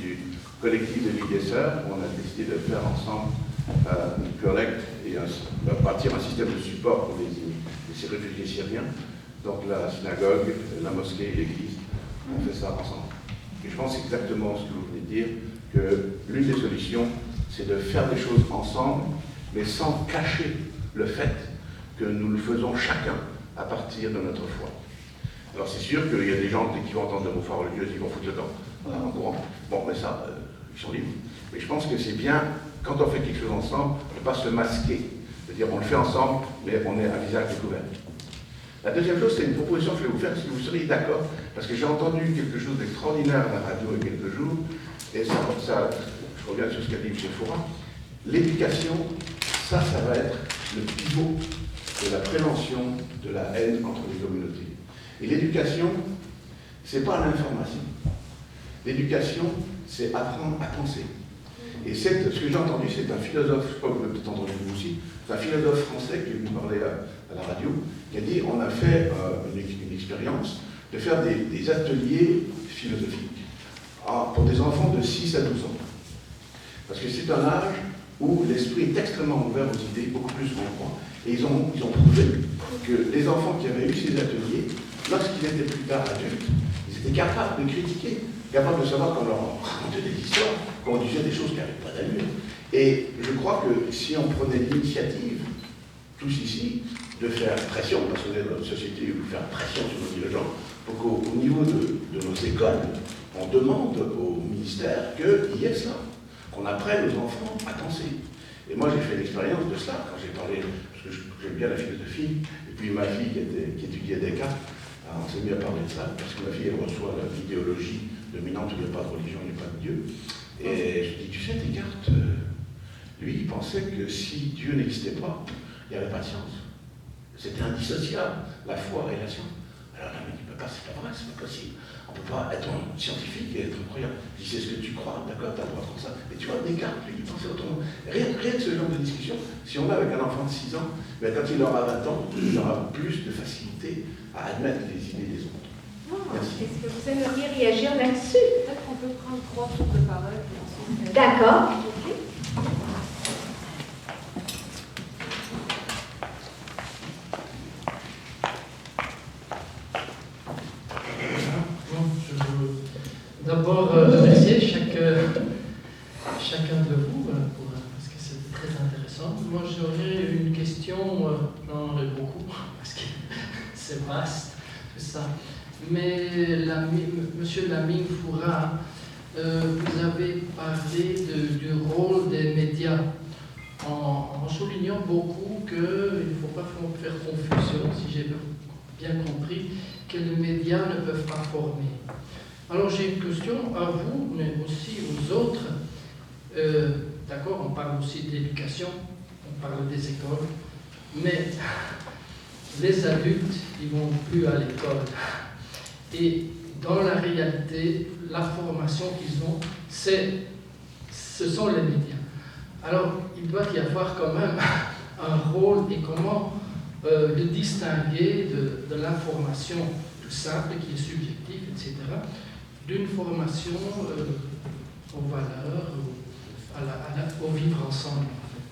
du collectif de Ligue des Sœurs. On a décidé de faire ensemble une collecte et bâtir un système de support pour ces réfugiés syriens. Donc la synagogue, la mosquée et l'église, on fait ça ensemble. Et je pense exactement ce que vous venez de dire, que l'une des solutions, c'est de faire des choses ensemble, mais sans cacher le fait que nous le faisons chacun à partir de notre foi. Alors c'est sûr qu'il y a des gens qui vont entendre le mot foi religieuse, ils vont foutre le temps en courant. Bon, mais ça, ils sont libres. Mais je pense que c'est bien, quand on fait quelque chose ensemble, de ne pas se masquer. C'est-à-dire, on le fait ensemble, mais on est à visage découvert. La deuxième chose, c'est une proposition que je vais vous faire, si vous seriez d'accord, parce que j'ai entendu quelque chose d'extraordinaire à la radio il y a quelques jours, et ça je reviens sur ce qu'a dit M. Fouras. L'éducation, ça va être le pivot de la prévention de la haine entre les communautés. Et l'éducation, c'est pas l'information. L'éducation, c'est apprendre à penser. Et ce que j'ai entendu, c'est un philosophe, je crois que vous l'avez peut-être entendu vous aussi, c'est un philosophe français qui est venu parler à la radio, qui a dit on a fait une expérience de faire des ateliers philosophiques pour des enfants de 6 à 12 ans. Parce que c'est un âge où l'esprit est extrêmement ouvert aux idées, beaucoup plus qu'on croit. Et ils ont prouvé que les enfants qui avaient eu ces ateliers, lorsqu'ils étaient plus tard adultes, ils étaient capables de critiquer, capables de savoir qu'on leur racontait des histoires, qu'on disait des choses qui n'avaient pas d'allure. Et je crois que si on prenait l'initiative, tous ici, de faire pression, parce qu'on est dans notre société où faire pression sur nos dirigeants, pour qu'au niveau de nos écoles, on demande au ministère qu'il y ait cela, qu'on apprenne aux enfants à penser. Et moi, j'ai fait l'expérience de cela quand j'ai parlé, parce que j'aime bien la philosophie, et puis ma fille qui étudiait Descartes, on s'est mis à parler de ça, parce que ma fille, elle reçoit l'idéologie dominante où il n'y a pas de religion, il n'y a pas de Dieu. Et je dis, tu sais, Descartes, lui, il pensait que si Dieu n'existait pas, il n'y avait pas de science. C'était indissociable, la foi et la science. Alors là, il me dit, c'est pas vrai, c'est pas possible. On ne peut pas être scientifique et être croyant. Je dis, c'est ce que tu crois, d'accord, tu as le droit de faire ça. Mais tu vois, Descartes, lui, il pensait autrement. Rien que ce genre de discussion, si on a avec un enfant de 6 ans, ben, quand il aura 20 ans, il aura plus de facilité à admettre les idées des autres. Merci. Est-ce que vous aimeriez réagir là-dessus? Peut-être qu'on peut prendre 3 tours de parole. D'accord. Okay. D'abord, remercier chacun de vous parce que c'est très intéressant. Moi, j'aurais une question, j'en aurais beaucoup, parce que c'est vaste, tout ça. Mais Monsieur Lamine Fouras, vous avez parlé du rôle des médias en soulignant beaucoup qu'il ne faut pas faire confusion, si j'ai bien compris, que les médias ne peuvent pas former. Alors j'ai une question à vous, mais aussi aux autres. D'accord, on parle aussi d'éducation, on parle des écoles, mais les adultes, ils ne vont plus à l'école. Et dans la réalité, la formation qu'ils ont, ce sont les médias. Alors il doit y avoir quand même un rôle et comment le distinguer de l'information tout simple qui est subjective, etc., d'une formation aux valeurs, au vivre ensemble, en fait.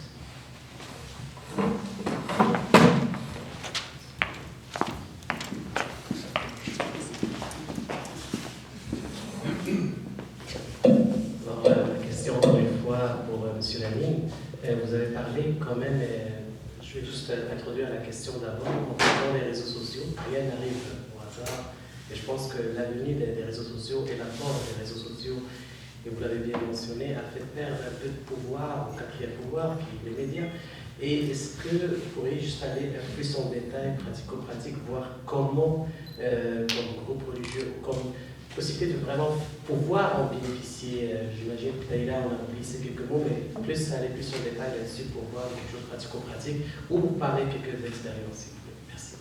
Alors, la question, encore une fois, pour M. Lamine. Vous avez parlé quand même, je vais juste introduire la question d'abord. Dans les réseaux sociaux, rien n'arrive au hasard. Et je pense que l'avenir des réseaux sociaux et l'apport des réseaux sociaux, et vous l'avez bien mentionné, a fait perdre un peu de pouvoir au quatrième pouvoir, qui est les médias. Et est-ce que vous pourriez juste aller un peu plus en détail, pratico-pratique, voir comment, comme groupe religieux, comme possibilité de vraiment pouvoir en bénéficier? J'imagine que là, on a glissé quelques mots, mais plus aller plus en détail là-dessus pour voir quelque chose de pratico-pratique, ou vous parler quelques expériences, s'il vous plaît. Merci.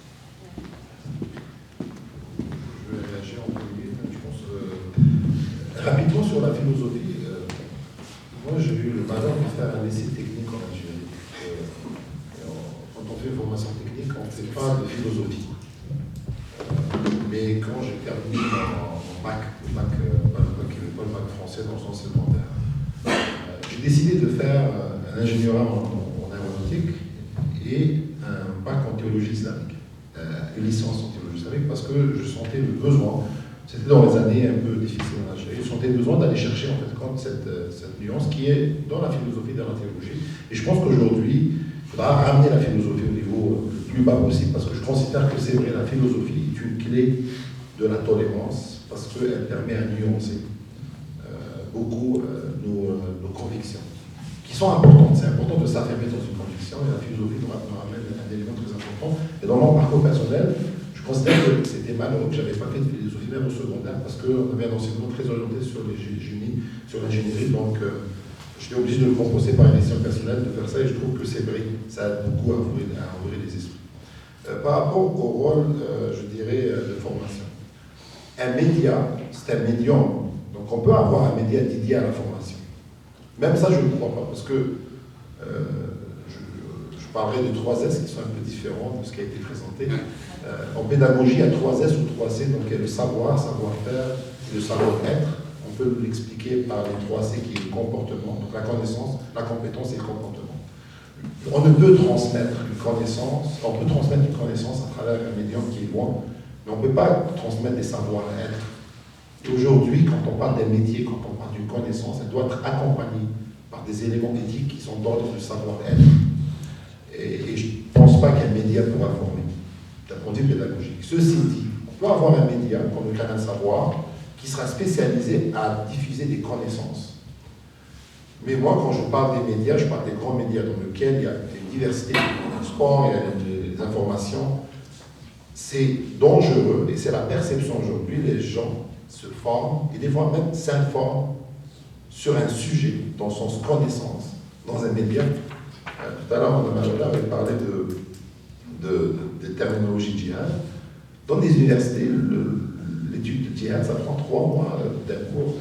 Je vais réagir en premier, je pense. Rapidement sur la philosophie, moi j'ai eu le malheur de faire un essai technique en ingénierie. Quand on fait une formation technique, on ne fait pas de philosophie. Mais quand j'ai terminé mon bac, pas le bac français, français dans son secondaire. J'ai décidé de faire un ingénieur en aéronautique et un bac en théologie islamique, une licence en théologie islamique, parce que je sentais le besoin, c'était dans les années un peu difficiles en Algérie, je sentais le besoin d'aller chercher en fait cette nuance qui est dans la philosophie de la théologie. Et je pense qu'aujourd'hui, il faudra ramener la philosophie au niveau le plus bas possible, parce que je considère que c'est vrai, la philosophie est une clé de la tolérance, parce qu'elle permet à nuancer beaucoup nos convictions, qui sont importantes. C'est important de s'affirmer dans une conviction, et la philosophie nous ramène un élément très important. Et dans mon parcours personnel, je considère que c'était malheureux que je n'avais pas fait de philosophie même au secondaire, parce qu'on avait un enseignement très orienté sur les génies, sur l'ingénierie, donc j'étais obligé de le composer par une décision personnelle de faire ça, et je trouve que c'est vrai, ça aide beaucoup à ouvrir les esprits. Par rapport au rôle, je dirais, de formation, un média, c'est un médium. Donc on peut avoir un média dédié à la formation. Même ça, je ne crois pas, parce que je parlerai de 3S qui sont un peu différents de ce qui a été présenté. En pédagogie, il y a 3S ou 3C, donc il y a le savoir, savoir-faire et le savoir-être. On peut l'expliquer par les 3C qui est le comportement, donc la connaissance, la compétence et le comportement. On ne peut transmettre une connaissance, on peut transmettre une connaissance à travers un médium qui est loin, mais on ne peut pas transmettre des savoir-être. Et aujourd'hui, quand on parle des métiers, quand on parle d'une connaissance, elle doit être accompagnée par des éléments éthiques qui sont d'ordre du savoir-être. Et je ne pense pas qu'un média pourra former, d'un point de vue pédagogique. Ceci dit, on peut avoir un média, comme le Canal Savoir, qui sera spécialisé à diffuser des connaissances. Mais moi, quand je parle des médias, je parle des grands médias dans lesquels il y a une diversité du sport, il y a des informations. C'est dangereux, et c'est la perception aujourd'hui, les gens se forment, et des fois même s'informent sur un sujet, dans son sens connaissance, dans un média. Tout à l'heure, Mme Majola avait parlé de terminologie djihad. Dans des universités, l'étude de djihad, ça prend 3 mois d'un cours.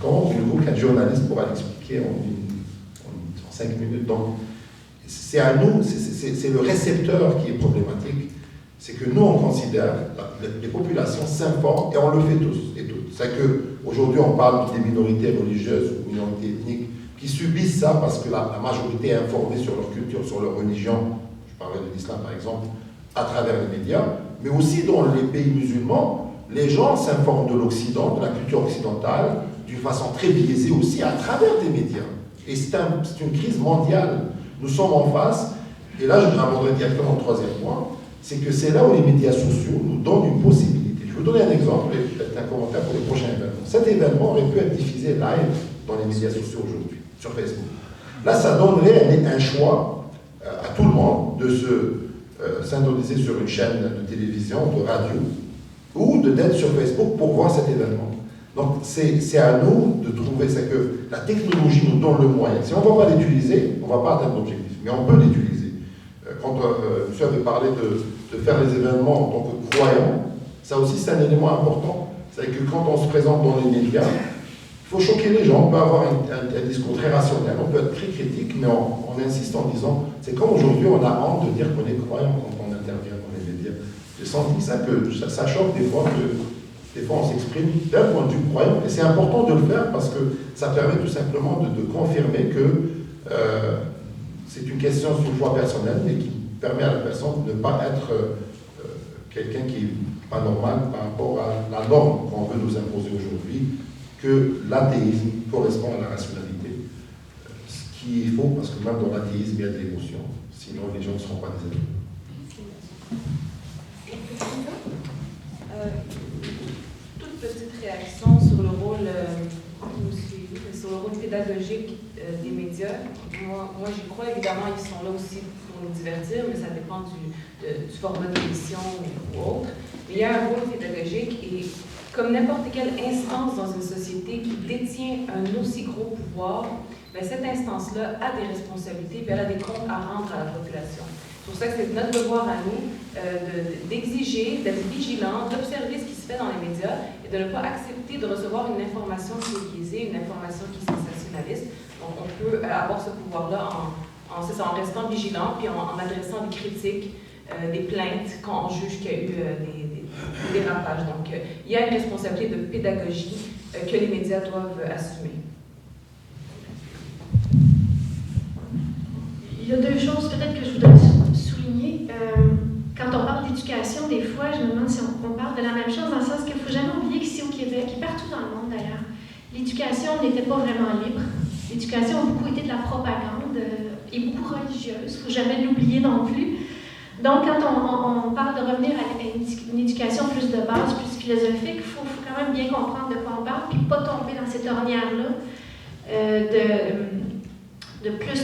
Comment voulez-vous qu'un journaliste pourra l'expliquer en 5 minutes? Donc, c'est à nous, c'est le récepteur qui est problématique. C'est que nous, on considère, les populations s'informent, et on le fait tous et toutes. C'est qu'aujourd'hui, on parle des minorités religieuses ou minorités ethniques qui subissent ça parce que la majorité est informée sur leur culture, sur leur religion, je parlais de l'islam par exemple, à travers les médias, mais aussi dans les pays musulmans, les gens s'informent de l'Occident, de la culture occidentale, d'une façon très biaisée aussi à travers des médias. Et c'est une crise mondiale. Nous sommes en face, et là je reviendrai directement au 3e point, c'est que c'est là où les médias sociaux nous donnent une possibilité. Je vais vous donner un exemple et peut-être un commentaire pour les prochains événements. Cet événement aurait pu être diffusé live dans les médias sociaux aujourd'hui, sur Facebook. Là, ça donnerait un choix à tout le monde de se syntoniser sur une chaîne de télévision, de radio, ou d'être sur Facebook pour voir cet événement. Donc, c'est à nous de trouver, c'est que la technologie nous donne le moyen. Si on ne va pas l'utiliser, on ne va pas atteindre l'objectif, mais on peut l'utiliser. Quand monsieur avait parlé de faire les événements en tant que croyant, ça aussi c'est un élément important. C'est que quand on se présente dans les médias, il faut choquer les gens, on peut avoir un discours très rationnel, on peut être très critique, mais on insiste en disant, c'est comme aujourd'hui on a honte de dire qu'on est croyant quand on intervient dans les médias. J'ai senti ça, que ça choque des fois, que des fois on s'exprime d'un point de vue croyant, et c'est important de le faire parce que ça permet tout simplement de confirmer que c'est une question sur le choix personnel, mais qui permet à la personne de ne pas être quelqu'un qui n'est pas normal par rapport à la norme qu'on veut nous imposer aujourd'hui, que l'athéisme correspond à la rationalité. Ce qui est faux, parce que même dans l'athéisme, il y a de l'émotion. Sinon, les gens ne seront pas des adultes. Toute petite réaction sur le rôle, sur le rôle pédagogique des médias. Moi j'y crois, évidemment, ils sont là aussi pour nous divertir, mais ça dépend du format d'émission ou autre. Mais il y a un rôle pédagogique et comme n'importe quelle instance dans une société qui détient un aussi gros pouvoir, bien, cette instance-là a des responsabilités et elle a des comptes à rendre à la population. C'est pour ça que c'est notre devoir à nous d'exiger, d'être vigilants, d'observer ce qui se fait dans les médias et de ne pas accepter de recevoir une information qui est biaisée, une information qui est sensationnaliste. Donc on peut avoir ce pouvoir-là en restant vigilant puis en adressant des critiques, des plaintes quand on juge qu'il y a eu des dérapages. Donc il y a une responsabilité de pédagogie que les médias doivent assumer. Il y a deux choses peut-être que je voudrais souligner. Quand on parle d'éducation, des fois, je me demande si on parle de la même chose, dans le sens qu'il ne faut jamais oublier qu'ici au Québec, et partout dans le monde d'ailleurs, l'éducation n'était pas vraiment libre. L'éducation a beaucoup été de la propagande et beaucoup religieuse. Il ne faut jamais l'oublier non plus. Donc, quand on parle de revenir à une éducation plus de base, plus philosophique, il faut quand même bien comprendre de quoi on parle, puis pas tomber dans cette ornière-là de plus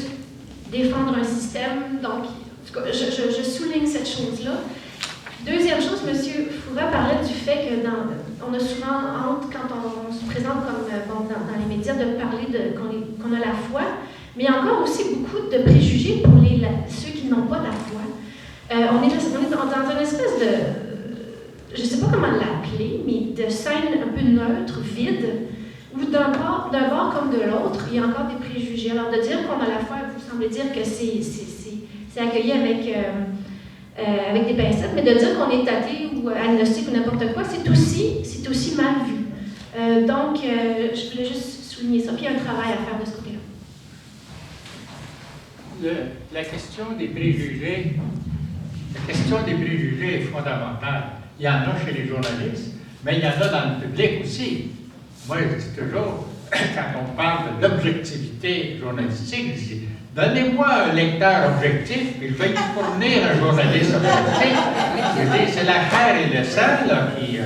défendre un système. Donc, en tout cas, je souligne cette chose-là. Deuxième chose, M. Fouras parlait du fait qu'on a souvent honte quand on se présente comme dans les médias de parler qu'on a la foi, mais il y a encore aussi beaucoup de préjugés pour ceux qui n'ont pas la foi. On est dans une espèce de, je ne sais pas comment l'appeler, mais de scène un peu neutre, vide, où d'un bord comme de l'autre, il y a encore des préjugés. Alors de dire qu'on a la foi, vous semblez dire que c'est accueilli avec des pincettes, mais de dire qu'on est athée ou agnostique ou n'importe quoi, c'est aussi mal vu. Donc, je voulais juste souligner ça, puis il y a un travail à faire de ce côté-là. La question des préjugés est fondamentale. Il y en a chez les journalistes, mais il y en a dans le public aussi. Moi, je dis toujours, quand on parle de l'objectivité journalistique, je dis, donnez-moi un lecteur objectif, et je vais vous fournir un journaliste objectif. Je dis, c'est la chair et le sang, là, qui...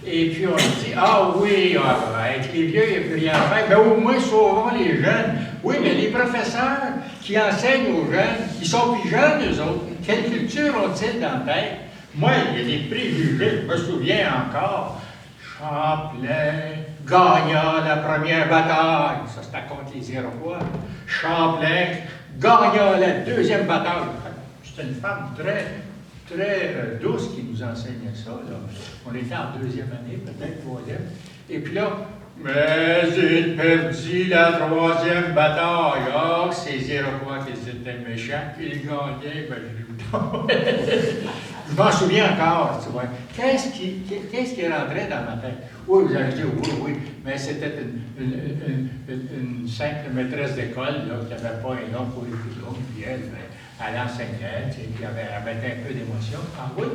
Et puis on dit, ah oui, avec les vieux, il n'y a plus rien à faire. Mais au moins, sauvons les jeunes. Oui, mais les professeurs qui enseignent aux jeunes, ils sont plus jeunes, eux autres. Quelle culture ont-ils dans la tête? Moi, il y a des préjugés, je me souviens encore. Champlain gagna la première bataille. Ça, c'était contre les Iroquois. Champlain gagna la deuxième bataille. C'était une femme très douce qui nous enseignait ça. Là. On était en deuxième année, peut-être troisième. Et puis là, mais il perdit la troisième bataille. Ah, ces Iroquois qu'ils étaient méchants, qu'ils gagnaient, je m'en souviens encore, tu vois. Qu'est-ce qui rentrait dans ma tête? Oui, vous avez dit oui, mais c'était une simple maîtresse d'école qui n'avait pas un nom pour les plus longs, puis elle enseignait, puis elle mettait un peu d'émotion. Ah oui?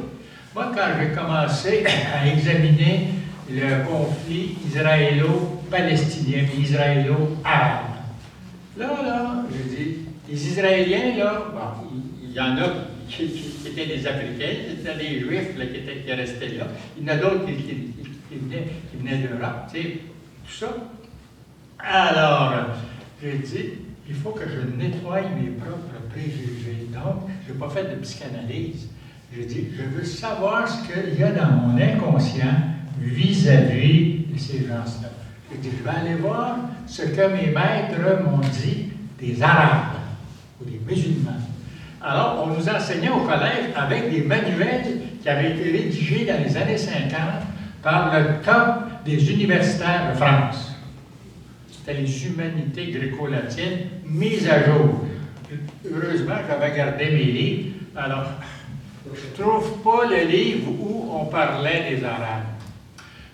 Moi, quand j'ai commencé à examiner le conflit israélo-palestinien, israélo-arabe, là, je dis, les Israéliens, là, bon, il y en a qui étaient des Africains, c'était des Juifs là, qui restaient là. Il y en a d'autres qui venaient d'Europe, tu sais, tout ça. Alors, j'ai dit, il faut que je nettoie mes propres préjugés. Donc, je n'ai pas fait de psychanalyse. J'ai dit, je veux savoir ce qu'il y a dans mon inconscient vis-à-vis de ces gens-là. J'ai dit, je vais aller voir ce que mes maîtres m'ont dit des Arabes ou des musulmans. Alors, on nous enseignait au collège avec des manuels qui avaient été rédigés dans les années 50 par le top des universitaires de France. C'était les humanités gréco-latines mises à jour. Heureusement, j'avais gardé mes livres. Alors, je ne trouve pas le livre où on parlait des Arabes.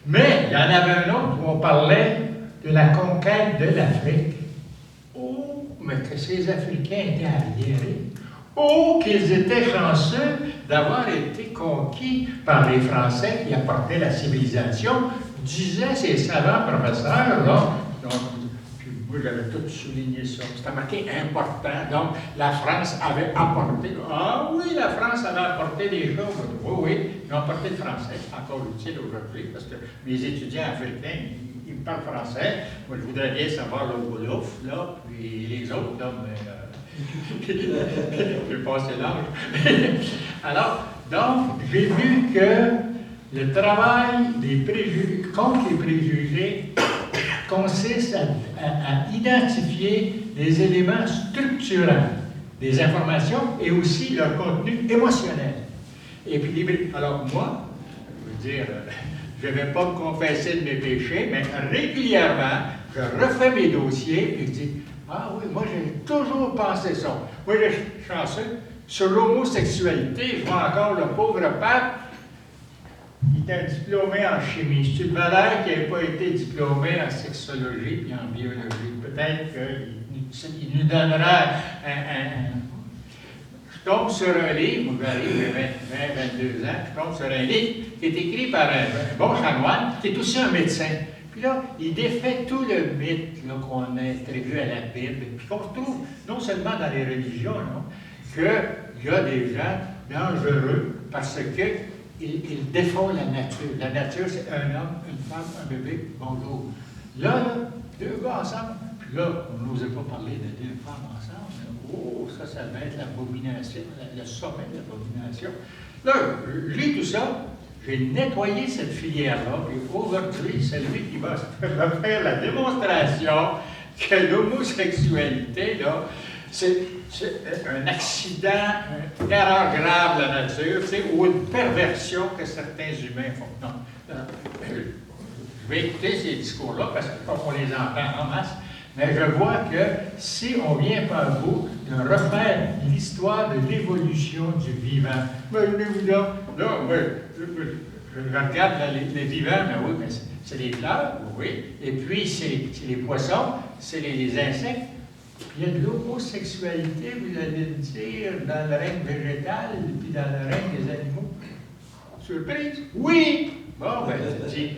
Mais il y en avait un autre où on parlait de la conquête de l'Afrique. Oh, mais que ces Africains étaient arriérés. Oh, qu'ils étaient chanceux d'avoir été conquis par les Français qui apportaient la civilisation, disaient ces savants professeurs, là. Donc, puis moi, j'avais tout souligné ça. C'était marqué important. Donc, la France avait apporté. Ah oui, la France avait apporté des choses. Oui, ils ont apporté le français. Encore utile aujourd'hui, parce que mes étudiants africains, ils parlent français. Moi, je voudrais bien savoir le Wolof, là, puis les autres, là, mais. J'ai passé l'âge. Alors, donc, j'ai vu que le travail des préjugés, contre les préjugés consiste à identifier les éléments structurants des informations et aussi leur contenu émotionnel. Et puis, alors moi, je veux dire, je ne vais pas me confesser de mes péchés, mais régulièrement, je refais mes dossiers et je dis, ah oui, moi j'ai toujours pensé ça. Moi je suis chanceux. Sur l'homosexualité, je vois encore le pauvre pape Il était diplômé en chimie. C'est une valeur qui n'avait pas été diplômé en sexologie et en biologie. Peut-être qu'il nous donnera Je tombe sur un livre, j'ai 22 ans, je tombe sur un livre qui est écrit par un bon chanoine, qui est aussi un médecin. Puis là, il défait tout le mythe qu'on a attribué à la Bible, puis qu'on retrouve non seulement dans les religions, qu'il y a des gens dangereux parce qu'ils défont la nature. La nature, c'est un homme, une femme, un bébé, bonjour. Là, deux gars ensemble, puis là, on n'osait pas parler de deux femmes ensemble. Oh, ça va être l'abomination, le sommet de l'abomination. Là, je lis tout ça, j'ai nettoyé cette filière-là, et aujourd'hui, c'est lui qui va faire la démonstration que l'homosexualité, là, c'est un accident, une erreur grave de la nature, ou une perversion que certains humains font. Non. Je vais écouter ces discours-là parce qu'on les entend en masse. Mais je vois que si on vient par bout de refaire l'histoire de l'évolution du vivant, là, je regarde les vivants, mais oui, mais c'est les fleurs, oui, et puis c'est les poissons, c'est les insectes, puis il y a de l'homosexualité, vous allez me dire, dans le règne végétal, puis dans le règne des animaux. Surprise? Oui! Bon, ben, c'est dit.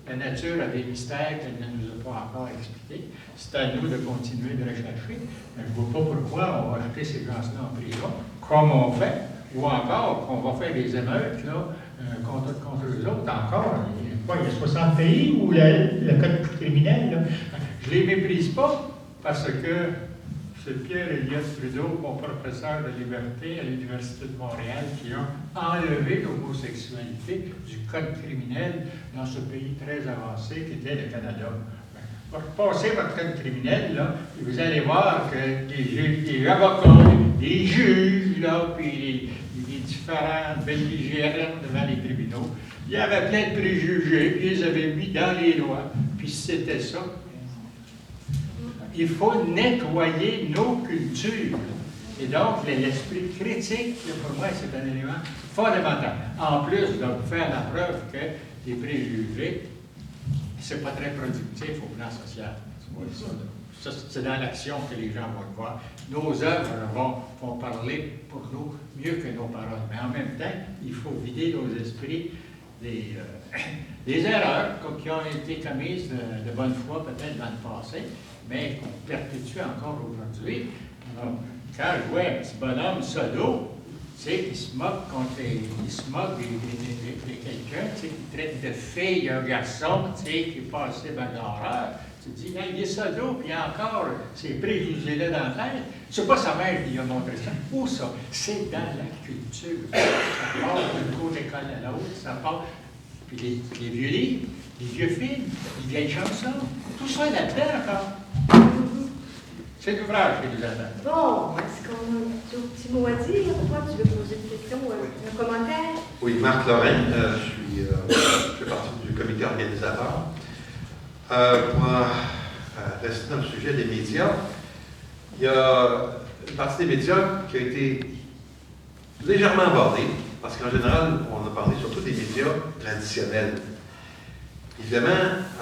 La nature a des mystères qu'elle ne nous a pas encore expliqués. C'est à nous de continuer de rechercher. Mais je ne vois pas pourquoi on va jeter ces gens-là en prison, comme on fait, ou encore qu'on va faire des émeutes là, contre eux autres. Encore, il y a 60 pays où le code criminel, là, je ne les méprise pas parce que c'est Pierre-Éliott Trudeau, mon professeur de liberté à l'Université de Montréal, qui a enlevé l'homosexualité du code criminel dans ce pays très avancé qui était le Canada. Passez votre code criminel, là, et vous allez voir que les avocats, les juges, là, puis les différents belligérants devant les tribunaux, il y avait plein de préjugés, puis ils les avaient mis dans les lois, puis c'était ça. Il faut nettoyer nos cultures. Et donc, l'esprit critique, pour moi, c'est un élément fondamental. En plus de faire la preuve que les préjugés, c'est pas très productif au plan social. C'est dans l'action que les gens vont le voir. Nos œuvres vont parler pour nous mieux que nos paroles. Mais en même temps, il faut vider nos esprits des erreurs qui ont été commises de bonne foi peut-être dans le passé, mais qu'on perpétue encore aujourd'hui. Quand je vois un petit bonhomme solo, tu sais, qui se moque de quelqu'un, tu sais, qui traite de fille un garçon, tu sais, qui est passé bagarreur, tu te dis, il est solo, puis il y a encore ces préjugés-là dans la tête. C'est pas sa mère qui lui a montré ça. Où ça? C'est dans la culture. Ça part d'une cour d'école à l'autre, ça part. Puis les vieux livres, les vieux films, les vieilles chansons, tout ça est là-dedans encore. C'est l'ouvrage qui nous attend. Bon, est-ce qu'on a un petit mot à dire? Toi, tu veux poser une question ou un commentaire? Oui, Marc Lorraine, je fais partie du comité organisateur. Pour rester dans le sujet des médias, il y a une partie des médias qui a été légèrement abordée, parce qu'en général, on a parlé surtout des médias traditionnels. Évidemment,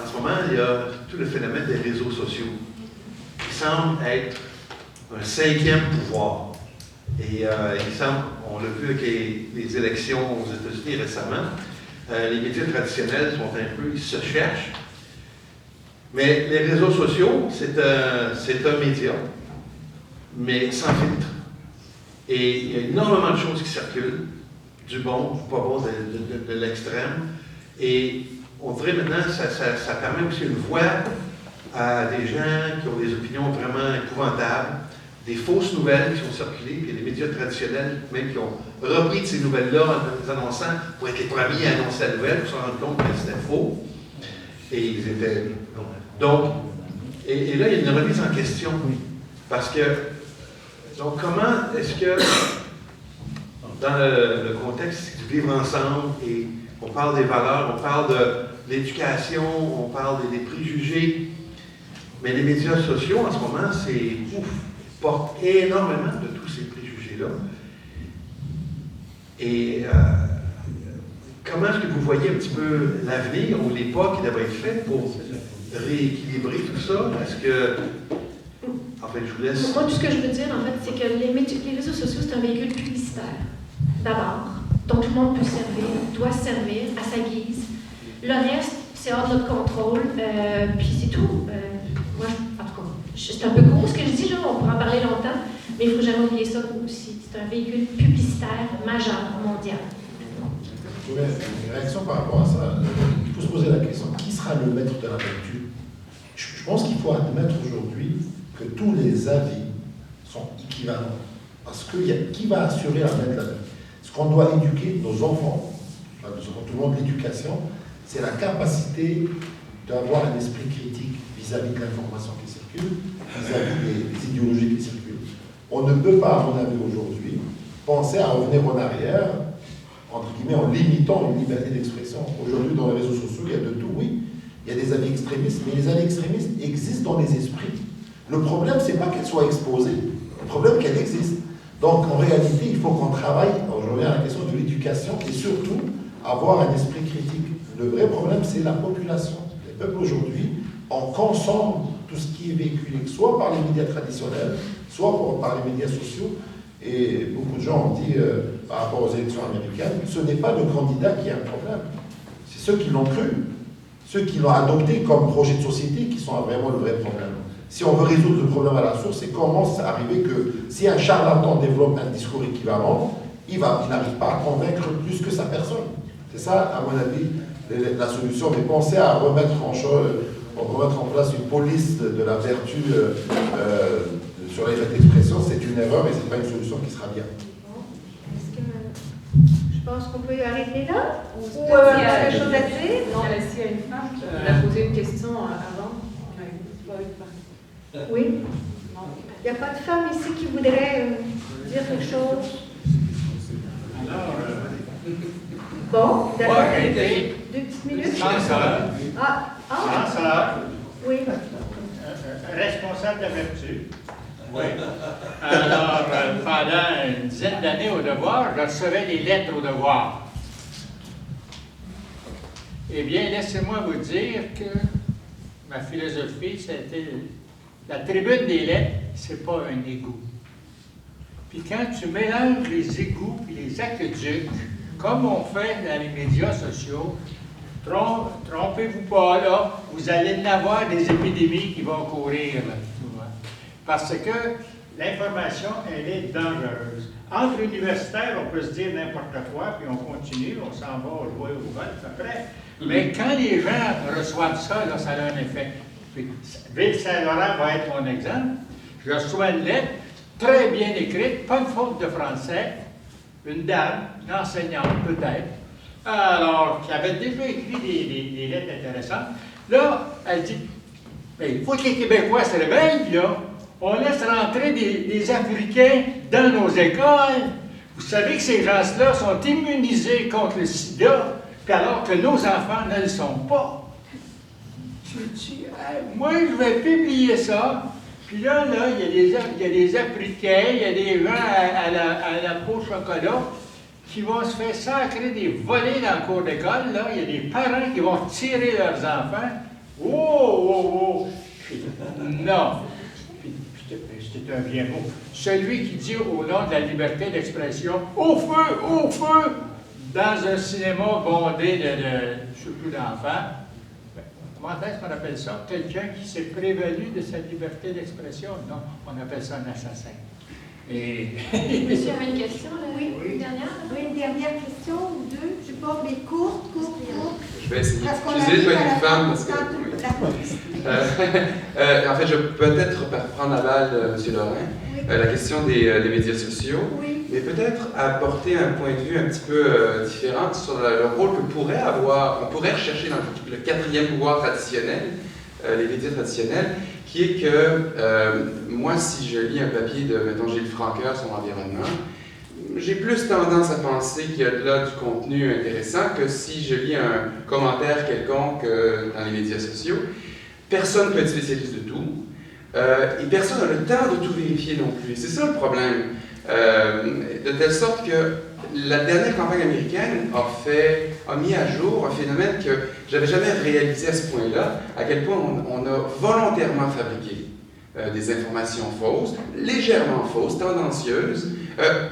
en ce moment, il y a tout le phénomène des réseaux sociaux, qui semble être un cinquième pouvoir. Et il semble, on l'a vu avec les élections aux États-Unis récemment, les médias traditionnels sont un peu, ils se cherchent. Mais les réseaux sociaux, c'est un média, mais sans filtre. Et il y a énormément de choses qui circulent, du bon, du pas bon, de l'extrême. Et on dirait maintenant que ça permet aussi une voix à des gens qui ont des opinions vraiment épouvantables, des fausses nouvelles qui sont circulées, puis il y a des médias traditionnels même qui ont repris de ces nouvelles-là en les annonçant pour être les premiers à annoncer la nouvelle, pour se rendre compte que c'était faux. Et ils étaient... Donc, et là, il y a une remise en question. Parce que, donc, comment est-ce que, dans le contexte du vivre ensemble, et on parle des valeurs, on parle de l'éducation, on parle des préjugés, mais les médias sociaux, en ce moment, portent énormément de tous ces préjugés-là. Et comment est-ce que vous voyez un petit peu l'avenir ou les pas qui devraient être faits pour rééquilibrer tout ça? Est-ce que... En fait, je vous laisse... Moi, tout ce que je veux dire, en fait, c'est que les réseaux sociaux, c'est un véhicule publicitaire, d'abord, dont tout le monde peut servir, doit servir à sa guise. Le reste, c'est hors de notre contrôle, puis c'est tout. Moi, en tout cas, c'est un peu gros ce que je dis, là, on pourra en parler longtemps, mais il ne faut jamais oublier ça aussi. C'est un véhicule publicitaire majeur, mondial. Une réaction par rapport à ça, il faut se poser la question, qui sera le maître de la lecture? Je pense qu'il faut admettre aujourd'hui que tous les avis sont équivalents. Parce que qui va assurer la maître de la lecture? Ce qu'on doit éduquer nos enfants, tout le monde l'éducation, c'est la capacité d'avoir un esprit critique vis-à-vis de l'information qui circule, vis-à-vis des idéologies qui circulent. On ne peut pas, à mon avis, aujourd'hui, penser à revenir en arrière, entre guillemets, en limitant une liberté d'expression. Aujourd'hui, dans les réseaux sociaux, il y a de tout, oui. Il y a des avis extrémistes, mais les avis extrémistes existent dans les esprits. Le problème, c'est pas qu'elles soient exposées. Le problème, c'est qu'elles existent. Donc, en réalité, il faut qu'on travaille, je reviens à la question de l'éducation, et surtout, avoir un esprit critique. Le vrai problème, c'est la population. Les peuples aujourd'hui, on consomme tout ce qui est véhiculé, soit par les médias traditionnels, soit par les médias sociaux. Et beaucoup de gens ont dit, par rapport aux élections américaines, ce n'est pas le candidat qui a un problème. C'est ceux qui l'ont cru, ceux qui l'ont adopté comme projet de société qui sont vraiment le vrai problème. Si on veut résoudre le problème à la source, c'est comment c'est arrivé que si un charlatan développe un discours équivalent, il n'arrive pas à convaincre plus que sa personne. C'est ça, à mon avis, la solution. Mais penser à remettre en place une police de la vertu sur la liberté d'expression, c'est une erreur et ce n'est pas une solution qui sera bien. Est-ce que je pense qu'on peut y arrêter là? Ou il y a quelque chose à dire? Non, s'il y a une femme qui a posé une question avant, on n'a pas eu de parler. Oui. Il n'y a pas de femme ici qui voudrait dire quelque chose? Alors, Bon, d'accord. j'ai été 2 petites minutes. censeur, Oui. responsable de vertu. Oui. Alors, pendant une dizaine d'années au devoir, je recevais des lettres au devoir. Eh bien, laissez-moi vous dire que ma philosophie, c'était la tribune des lettres, c'est pas un égout. Puis quand tu mélanges les égouts et les aqueducs, comme on fait dans les médias sociaux, trompez-vous pas là, vous allez en avoir des épidémies qui vont courir là, souvent. Parce que l'information, elle est dangereuse. Entre universitaires, on peut se dire n'importe quoi, puis on continue, on s'en va jouer au golf après. Mais quand les gens reçoivent ça, là, ça a un effet. Puis, Ville-Saint-Laurent va être mon exemple. Je reçois une lettre très bien écrite, pas une faute de français, une dame, une enseignante peut-être, alors qui avait déjà écrit des lettres intéressantes. Là, elle dit, ben, il faut que les Québécois se réveillent, là. On laisse rentrer des Africains dans nos écoles. Vous savez que ces gens-là sont immunisés contre le sida, puis alors que nos enfants ne le sont pas. Je dis, hey, moi, je vais publier ça. Puis là, il y a des Africains, il y a des gens à la peau chocolat qui vont se faire sacrer des volets dans le cours d'école. Là, il y a des parents qui vont tirer leurs enfants. Oh! Non! C'est un bien mot. Celui qui dit au nom de la liberté d'expression, au feu, dans un cinéma bondé surtout d'enfants, comment est-ce qu'on appelle ça? Quelqu'un qui s'est prévalu de sa liberté d'expression? Non, on appelle ça un assassin. Et... Monsieur avait une question, là? Oui. Une dernière? Oui, une dernière question ou deux, je sais pas, mais courte. Je vais essayer. Parce qu'on Excusez, je arrive vais à une la femme fin parce du que... temps. oui. D'accord. En fait, je peux peut-être prendre la balle de M. Lorrain. Oui. La question des médias sociaux. Oui. Mais peut-être apporter un point de vue un petit peu différent sur le rôle que pourrait avoir, on pourrait rechercher dans le quatrième pouvoir traditionnel, les médias traditionnels, qui est que moi, si je lis un papier de, mettons, Gilles Francoeur sur l'environnement, j'ai plus tendance à penser qu'il y a de là du contenu intéressant que si je lis un commentaire quelconque dans les médias sociaux. Personne ne peut être spécialiste de tout, et personne n'a le temps de tout vérifier non plus. C'est ça le problème. De telle sorte que la dernière campagne américaine a a mis à jour un phénomène que j'avais jamais réalisé à ce point-là, à quel point on a volontairement fabriqué des informations fausses, légèrement fausses, tendancieuses,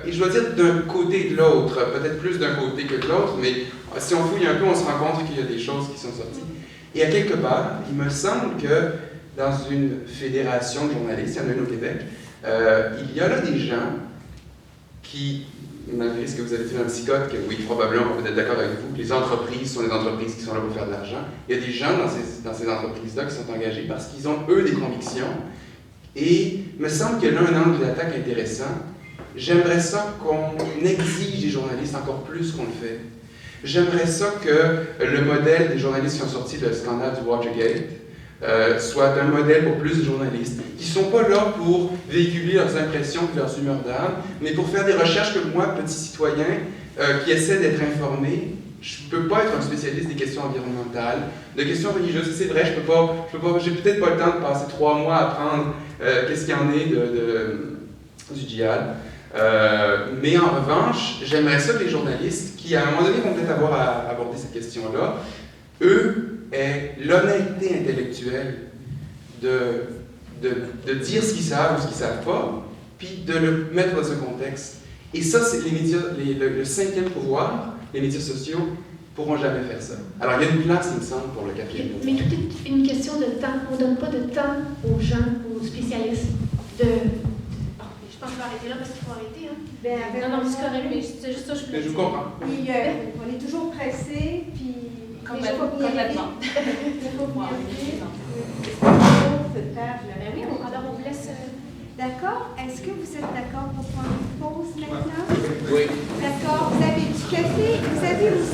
et je dois dire d'un côté et de l'autre, peut-être plus d'un côté que de l'autre, mais si on fouille un peu, on se rend compte qu'il y a des choses qui sont sorties. Et à quelque part, il me semble que dans une fédération de journalistes, il y en a une au Québec, il y a là des gens qui, malgré ce que vous avez dit dans le psychote, que oui, probablement, on peut être d'accord avec vous, que les entreprises sont des entreprises qui sont là pour faire de l'argent, il y a des gens dans ces entreprises-là qui sont engagés parce qu'ils ont, eux, des convictions. Et il me semble qu'il y a là un angle d'attaque intéressant. J'aimerais ça qu'on exige des journalistes encore plus qu'on le fait. J'aimerais ça que le modèle des journalistes qui ont sorti le scandale du Watergate soit un modèle pour plus de journalistes qui ne sont pas là pour véhiculer leurs impressions et leurs humeurs d'âme, mais pour faire des recherches que moi, petit citoyen, qui essaie d'être informé. Je ne peux pas être un spécialiste des questions environnementales, de questions religieuses. C'est vrai, j'ai peut-être pas le temps de passer 3 mois à apprendre qu'est-ce qu'il y en est du djihad. Mais en revanche, j'aimerais ça que les journalistes, qui à un moment donné vont peut-être avoir à aborder cette question-là, eux aient l'honnêteté intellectuelle de dire ce qu'ils savent ou ce qu'ils ne savent pas, puis de le mettre dans un contexte. Et ça, c'est les médias, le 5e pouvoir, les médias sociaux, ne pourront jamais faire ça. Alors, il y a une place, il me semble, pour le 4e pouvoir. Mais tout est une question de temps. On ne donne pas de temps aux gens, aux spécialistes de... Je pense que je vais arrêter là parce qu'il faut arrêter. Hein? Non, c'est correct, mais c'est juste ça que je voulais dire. Je comprends. Puis, on est toujours pressé, puis... Complètement. Il faut bien Ben oui, alors on vous laisse... D'accord. Est-ce que vous êtes d'accord pour prendre une pause maintenant? Oui. D'accord. Vous avez du café. Vous avez aussi